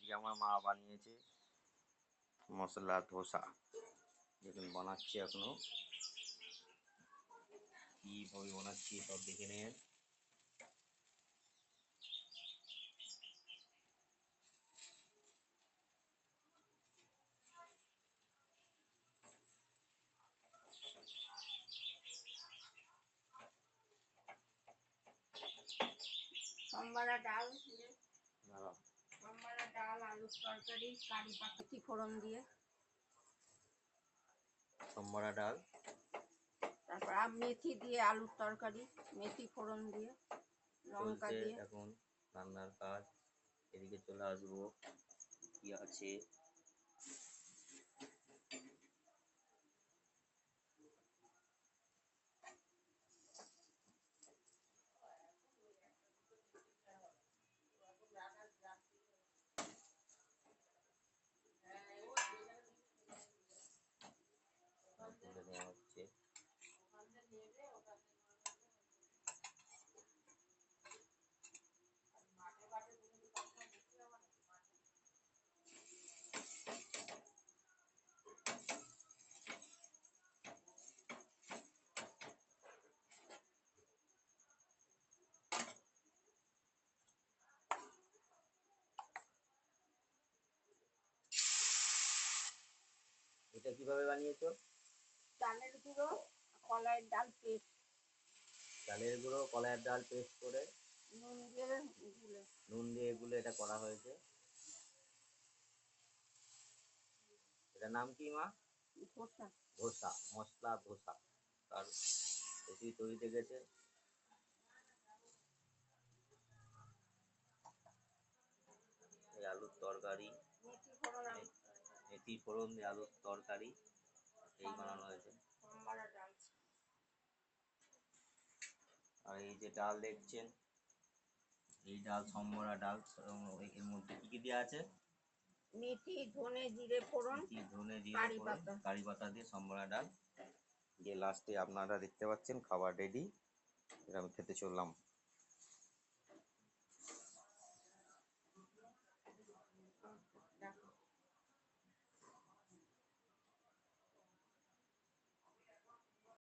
আজকে আমার মা বানিয়েছে মশলা ধোসা। দেখুন বানাচ্ছি এখনো, কীভাবে বানাচ্ছি সব দেখে নিন। সম্বারা ডাল, দাঁড়াও, সম্বারা ডাল, আলুর তরকারি, কারি পাতা ফোড়ন দিয়ে, সম্বরা ডাল, তারপর মেথি দিয়ে আলুর তরকারি, মেথি ফোড়ন দিয়ে, লঙ্কা চলছে দিয়ে। এখন রান্নার কাজ। এদিকে চলে আসবো, কি আছে। তুলে দেওয়া হচ্ছে। এটা কিভাবে বানিয়েছো? চালের গুঁড়ো, কলাইয়ের ডাল পেস্ট, চালের গুঁড়ো কলাইয়ের ডাল পেস্ট করে নুন দিয়ে গুলে। নুন দিয়ে এগুলো এটা করা হয়েছে। এটার নাম কি মা? ধোসা। ধোসা, মশলা ধোসা। তার রেসিপি তৈরি গেছে। এই আলুর তরকারি, মেথি ফোড়ন, মেথি ফোড়ন দিয়ে আলুর তরকারি এই বানানো হয়েছে। সম্বারা ডাল। আর এই যে ডাল দেখছেন, এই ডাল সম্বরা ডাল। এর মধ্যে কি কি দেওয়া আছে? মেথি, ধনে, জিরে ফোড়ন, মেথি, ধনে, জিরে কারি ফোড়ন, পাতা। কারি পাতা দিয়ে সম্বরা ডাল দিয়ে লাস্টে আপনারা দেখতে পাচ্ছেন খাবার রেডি। এটা আমি খেতে চললাম।